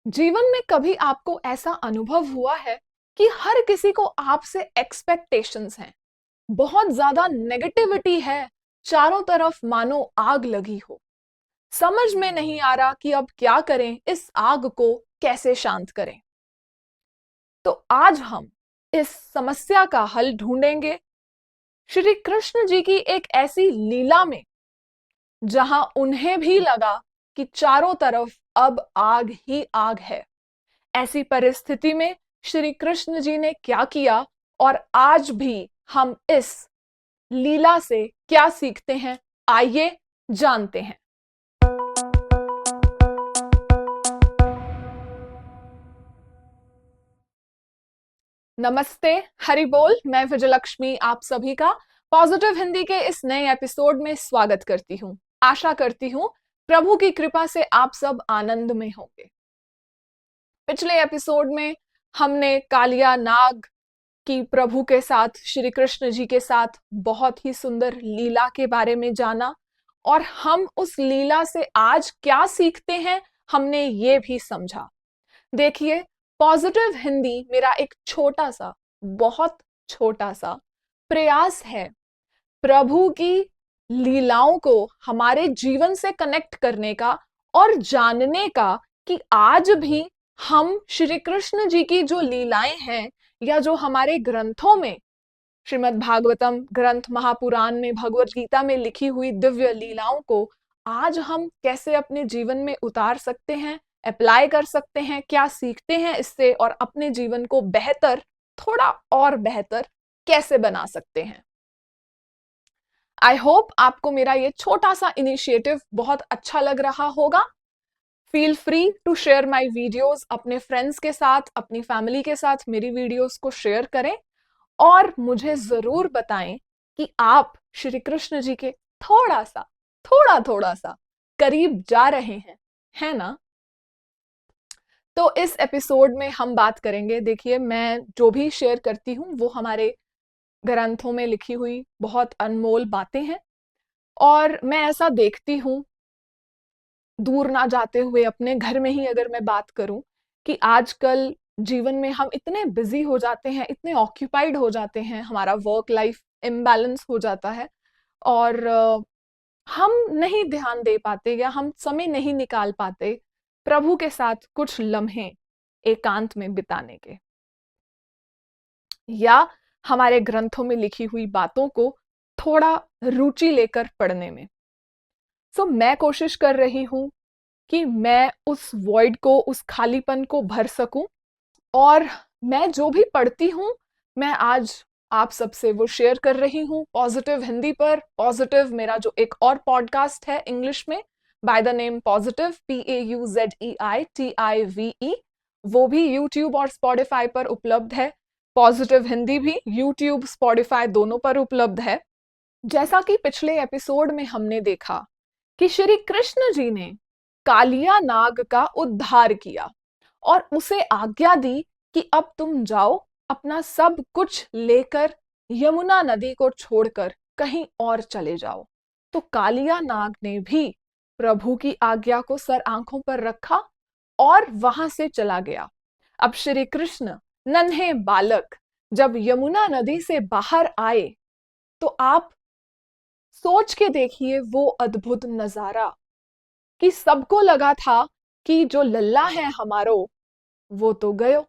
जीवन में कभी आपको ऐसा अनुभव हुआ है कि हर किसी को आपसे एक्सपेक्टेशंस हैं, बहुत ज्यादा नेगेटिविटी है, चारों तरफ मानो आग लगी हो। समझ में नहीं आ रहा कि अब क्या करें, इस आग को कैसे शांत करें। तो आज हम इस समस्या का हल ढूंढेंगे श्री कृष्ण जी की एक ऐसी लीला में, जहां उन्हें भी लगा कि चारों तरफ अब आग ही आग है। ऐसी परिस्थिति में श्री कृष्ण जी ने क्या किया और आज भी हम इस लीला से क्या सीखते हैं, आइए जानते हैं। नमस्ते, हरि बोल। मैं विजयलक्ष्मी आप सभी का पॉजिटिव हिंदी के इस नए एपिसोड में स्वागत करती हूं। आशा करती हूं प्रभु की कृपा से आप सब आनंद में होंगे। पिछले एपिसोड में हमने कालिया नाग कि प्रभु के साथ, श्री कृष्ण जी के साथ बहुत ही सुंदर लीला के बारे में जाना और हम उस लीला से आज क्या सीखते हैं, हमने ये भी समझा। देखिए, पॉजिटिव हिंदी मेरा एक छोटा सा, बहुत छोटा सा प्रयास है प्रभु की लीलाओं को हमारे जीवन से कनेक्ट करने का और जानने का कि आज भी हम श्री कृष्ण जी की जो लीलाएं हैं या जो हमारे ग्रंथों में, श्रीमद् भागवतम ग्रंथ, महापुराण में, भगवत गीता में लिखी हुई दिव्य लीलाओं को आज हम कैसे अपने जीवन में उतार सकते हैं, अप्लाई कर सकते हैं, क्या सीखते हैं इससे और अपने जीवन को बेहतर, थोड़ा और बेहतर कैसे बना सकते हैं। आई होप आपको मेरा ये छोटा सा इनिशिएटिव बहुत अच्छा लग रहा होगा। Feel free to share my videos अपने फ्रेंड्स के साथ, अपनी फैमिली के साथ मेरी वीडियोस को शेयर करें और मुझे जरूर बताएं कि आप श्री कृष्ण जी के थोड़ा सा करीब जा रहे हैं, है ना? तो इस एपिसोड में हम बात करेंगे, देखिए मैं जो भी शेयर करती हूँ वो हमारे ग्रंथों में लिखी हुई बहुत अनमोल बातें हैं और मैं ऐसा देखती हूँ, दूर ना जाते हुए अपने घर में ही अगर मैं बात करूं, कि आजकल जीवन में हम इतने बिजी हो जाते हैं, इतने ऑक्यूपाइड हो जाते हैं, हमारा वर्क लाइफ इम्बैलेंस हो जाता है और हम नहीं ध्यान दे पाते या हम समय नहीं निकाल पाते प्रभु के साथ कुछ लम्हे एकांत में बिताने के, या हमारे ग्रंथों में लिखी हुई बातों को थोड़ा रुचि लेकर पढ़ने में। सो मैं कोशिश कर रही हूं कि मैं उस वॉइड को, उस खालीपन को भर सकूं और मैं जो भी पढ़ती हूं, मैं आज आप सबसे वो शेयर कर रही हूं पॉजिटिव हिंदी पर। पॉजिटिव मेरा जो एक और पॉडकास्ट है इंग्लिश में, by the name positive, PAUZEITIVE, वो भी यूट्यूब और स्पॉटिफाई पर उपलब्ध है। पॉजिटिव हिंदी भी यूट्यूब, स्पॉटिफाई दोनों पर उपलब्ध है। जैसा कि पिछले एपिसोड में हमने देखा कि श्री कृष्ण जी ने कालिया नाग का उद्धार किया और उसे आज्ञा दी कि अब तुम जाओ, अपना सब कुछ लेकर यमुना नदी को छोड़कर कहीं और चले जाओ। तो कालिया नाग ने भी प्रभु की आज्ञा को सर आंखों पर रखा और वहां से चला गया। अब श्री कृष्ण नन्हे बालक जब यमुना नदी से बाहर आए, तो आप सोच के देखिए वो अद्भुत नजारा, कि सबको लगा था कि जो लल्ला है हमारो वो तो गयो,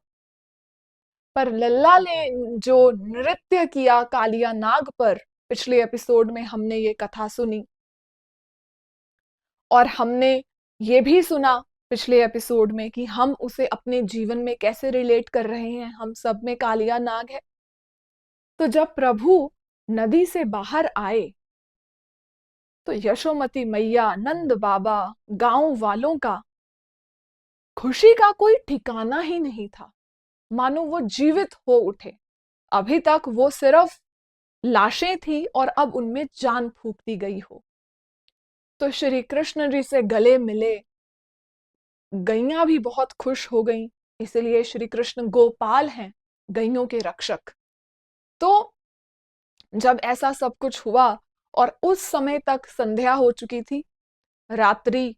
पर लल्ला ने जो नृत्य किया कालिया नाग पर, पिछले एपिसोड में हमने ये कथा सुनी और हमने ये भी सुना पिछले एपिसोड में कि हम उसे अपने जीवन में कैसे रिलेट कर रहे हैं। हम सब में कालिया नाग है। तो जब प्रभु नदी से बाहर आए तो यशोमती मैया, नंद बाबा, गांव वालों का खुशी का कोई ठिकाना ही नहीं था, मानो वो जीवित हो उठे। अभी तक वो सिर्फ लाशें थी और अब उनमें जान फूंक दी गई हो। तो श्री कृष्ण जी से गले मिले, गैया भी बहुत खुश हो गईं, इसलिए श्री कृष्ण गोपाल हैं, गैयों के रक्षक। तो जब ऐसा सब कुछ हुआ और उस समय तक संध्या हो चुकी थी, रात्रि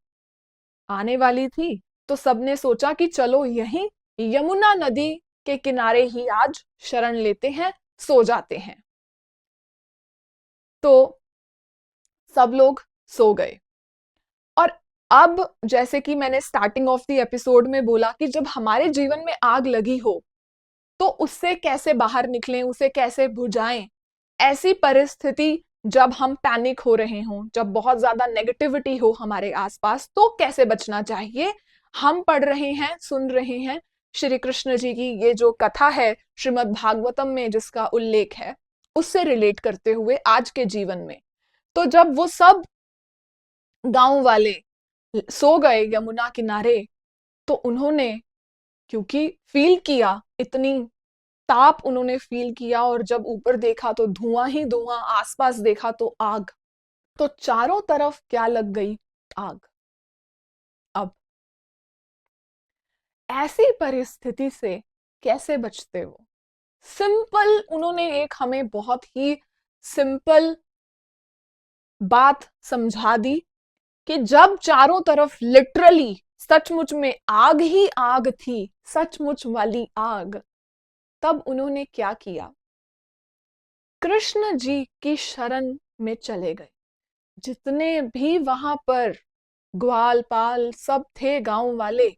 आने वाली थी, तो सबने सोचा कि चलो यहीं यमुना नदी के किनारे ही आज शरण लेते हैं, सो जाते हैं। तो सब लोग सो गए। और अब जैसे कि मैंने स्टार्टिंग ऑफ द एपिसोड में बोला कि जब हमारे जीवन में आग लगी हो तो उससे कैसे बाहर निकलें, उसे कैसे बुझाएं। ऐसी परिस्थिति जब हम पैनिक हो रहे हों, जब बहुत ज्यादा नेगेटिविटी हो हमारे आसपास, तो कैसे बचना चाहिए। हम पढ़ रहे हैं, सुन रहे हैं श्री कृष्ण जी की ये जो कथा है श्रीमद् भागवतम में जिसका उल्लेख है, उससे रिलेट करते हुए आज के जीवन में। तो जब वो सब गांव वाले सो गए यमुना किनारे, तो उन्होंने क्योंकि फील किया, इतनी ताप उन्होंने फील किया, और जब ऊपर देखा तो धुआं ही धुआं, आसपास देखा तो आग। तो चारों तरफ क्या लग गई? आग। अब ऐसी परिस्थिति से कैसे बचते हो? सिंपल, उन्होंने एक हमें बहुत ही सिंपल बात समझा दी कि जब चारों तरफ लिटरली सचमुच में आग ही आग थी, सचमुच वाली आग, तब उन्होंने क्या किया? कृष्ण जी की शरण में चले गए। जितने भी वहां पर ग्वालपाल सब थे, गांव वाले,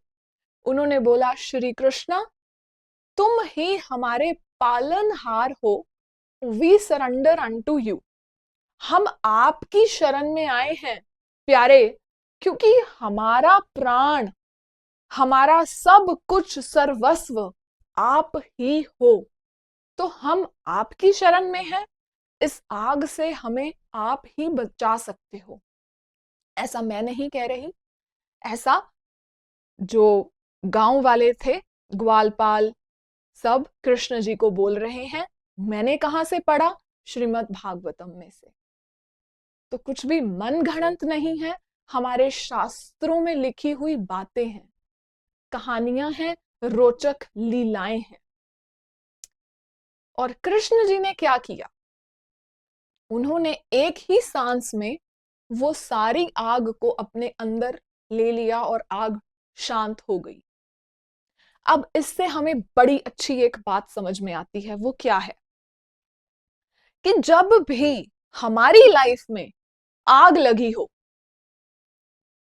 उन्होंने बोला, श्री कृष्ण तुम ही हमारे पालनहार हो, वी सरेंडर अनटू यू। हम आपकी शरण में आए हैं प्यारे, क्योंकि हमारा प्राण, हमारा सब कुछ सर्वस्व आप ही हो। तो हम आपकी शरण में हैं, इस आग से हमें आप ही बचा सकते हो। ऐसा मैं नहीं कह रही, ऐसा जो गांव वाले थे, ग्वालपाल, सब कृष्ण जी को बोल रहे हैं। मैंने कहां से पढ़ा? श्रीमद् भागवतम में से। तो कुछ भी मन घड़ंत नहीं है, हमारे शास्त्रों में लिखी हुई बातें हैं, कहानियां हैं, रोचक लीलाएं हैं। और कृष्ण जी ने क्या किया? उन्होंने एक ही सांस में वो सारी आग को अपने अंदर ले लिया और आग शांत हो गई। अब इससे हमें बड़ी अच्छी एक बात समझ में आती है। वो क्या है कि जब भी हमारी लाइफ में आग लगी हो,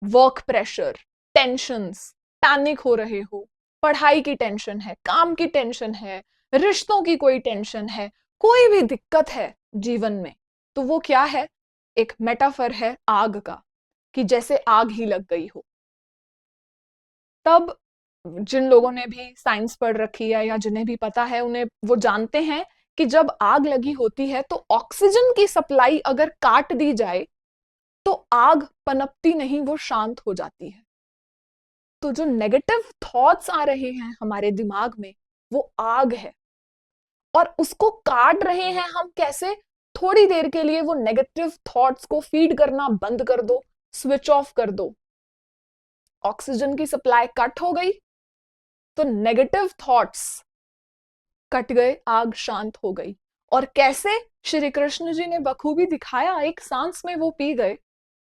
वर्क प्रेशर, टेंशन्स, पैनिक हो रहे हो, पढ़ाई की टेंशन है, काम की टेंशन है, रिश्तों की कोई टेंशन है, कोई भी दिक्कत है जीवन में, तो वो क्या है? एक मेटाफर है आग का, कि जैसे आग ही लग गई हो। तब जिन लोगों ने भी साइंस पढ़ रखी है या जिन्हें भी पता है, उन्हें वो जानते हैं कि जब आग लगी होती है तो ऑक्सीजन की सप्लाई अगर काट दी जाए तो आग पनपती नहीं, वो शांत हो जाती है। तो जो नेगेटिव थॉट्स आ रहे हैं हमारे दिमाग में, वो आग है, और उसको काट रहे हैं हम कैसे? थोड़ी देर के लिए वो नेगेटिव थॉट्स को फीड करना बंद कर दो, स्विच ऑफ कर दो। ऑक्सीजन की सप्लाई कट हो गई तो नेगेटिव थॉट्स कट गए, आग शांत हो गई। और कैसे? श्री कृष्ण जी ने बखूबी दिखाया, एक सांस में वो पी गए,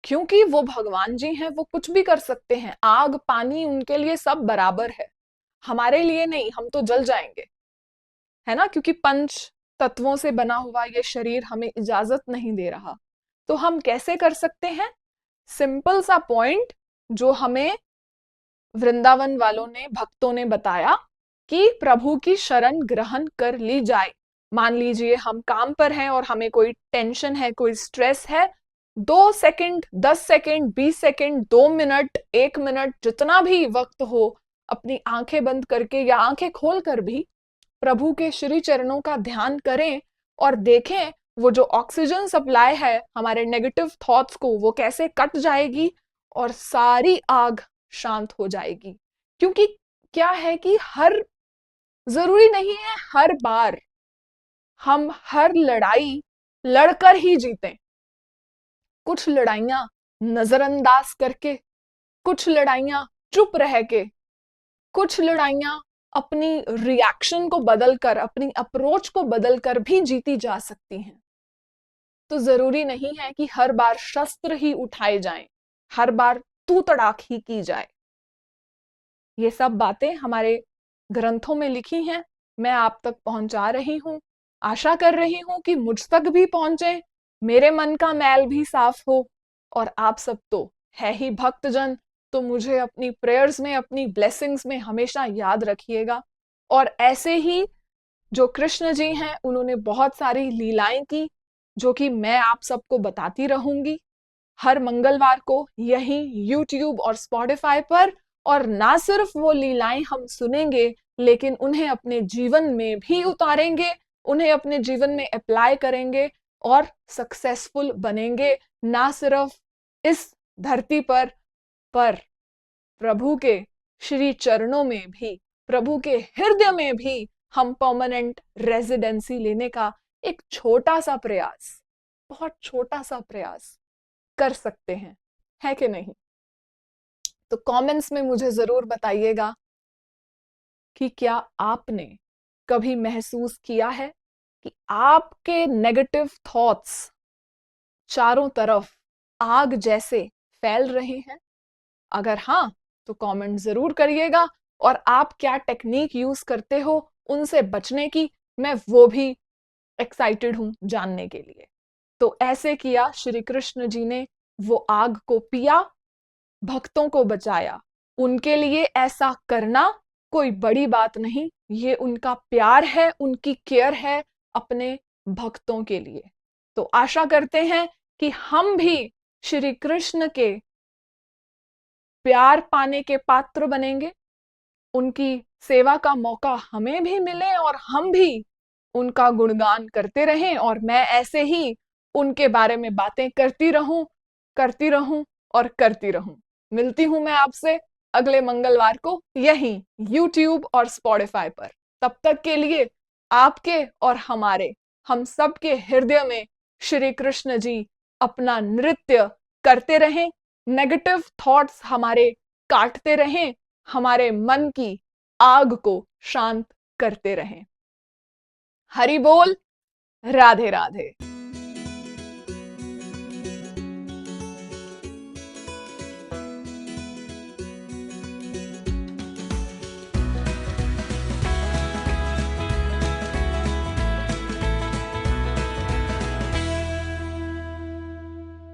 क्योंकि वो भगवान जी हैं, वो कुछ भी कर सकते हैं। आग पानी उनके लिए सब बराबर है, हमारे लिए नहीं, हम तो जल जाएंगे, है ना, क्योंकि पंच तत्वों से बना हुआ ये शरीर हमें इजाजत नहीं दे रहा। तो हम कैसे कर सकते हैं? सिंपल सा पॉइंट जो हमें वृंदावन वालों ने, भक्तों ने बताया कि प्रभु की शरण ग्रहण कर ली जाए। मान लीजिए हम काम पर हैं और हमें कोई टेंशन है, कोई स्ट्रेस है, 2 second, 10 second, 20 second, 2 minute, 1 minute, जितना भी वक्त हो, अपनी आंखें बंद करके या आंखें खोल कर भी प्रभु के श्री चरणों का ध्यान करें और देखें वो जो ऑक्सीजन सप्लाई है हमारे नेगेटिव थॉट्स को, वो कैसे कट जाएगी और सारी आग शांत हो जाएगी। क्योंकि क्या है कि जरूरी नहीं है हर बार हम हर लड़ाई लड़कर ही जीतें। कुछ लड़ाइयां नजरअंदाज करके, कुछ लड़ाइयां चुप रह के, कुछ लड़ाइयां अपनी रिएक्शन को बदलकर, अपनी अप्रोच को बदलकर भी जीती जा सकती हैं। तो जरूरी नहीं है कि हर बार शस्त्र ही उठाए जाएं, हर बार तू तड़ाक ही की जाए। ये सब बातें हमारे ग्रंथों में लिखी हैं, मैं आप तक पहुंचा रही हूँ। आशा कर रही हूँ कि मुझ तक भी पहुंचे, मेरे मन का मैल भी साफ हो। और आप सब तो है ही भक्तजन, तो मुझे अपनी प्रेयर्स में, अपनी ब्लेसिंग्स में हमेशा याद रखिएगा। और ऐसे ही जो कृष्ण जी हैं, उन्होंने बहुत सारी लीलाएं की, जो कि मैं आप सबको बताती रहूंगी हर मंगलवार को यही यूट्यूब और स्पॉटिफाई पर। और ना सिर्फ वो लीलाएं हम सुनेंगे, लेकिन उन्हें अपने जीवन में भी उतारेंगे, उन्हें अपने जीवन में अप्लाई करेंगे और सक्सेसफुल बनेंगे। ना सिर्फ इस धरती पर प्रभु के श्री चरणों में भी, प्रभु के हृदय में भी हम परमानेंट रेजिडेंसी लेने का एक छोटा सा प्रयास, बहुत छोटा सा प्रयास कर सकते हैं, है कि नहीं? तो कमेंट्स में मुझे जरूर बताइएगा कि क्या आपने कभी महसूस किया है कि आपके नेगेटिव थॉट्स चारों तरफ आग जैसे फैल रहे हैं? अगर हाँ, तो कमेंट जरूर करिएगा। और आप क्या टेक्निक यूज करते हो उनसे बचने की, मैं वो भी एक्साइटेड हूं जानने के लिए। तो ऐसे किया श्री कृष्ण जी ने, वो आग को पिया, भक्तों को बचाया। उनके लिए ऐसा करना कोई बड़ी बात नहीं, ये उनका प्यार है, उनकी केयर है अपने भक्तों के लिए। तो आशा करते हैं कि हम भी श्री कृष्ण के प्यार पाने के पात्र बनेंगे, उनकी सेवा का मौका हमें भी मिले और हम भी उनका गुणगान करते रहें। और मैं ऐसे ही उनके बारे में बातें करती रहूं और करती रहूं। मिलती हूं मैं आपसे अगले मंगलवार को यहीं यूट्यूब और स्पॉटिफाई पर। तब तक के लिए आपके और हमारे, हम सबके हृदय में श्री कृष्ण जी अपना नृत्य करते रहें, नेगेटिव थॉट्स हमारे काटते रहें, हमारे मन की आग को शांत करते रहें। हरि बोल, राधे राधे।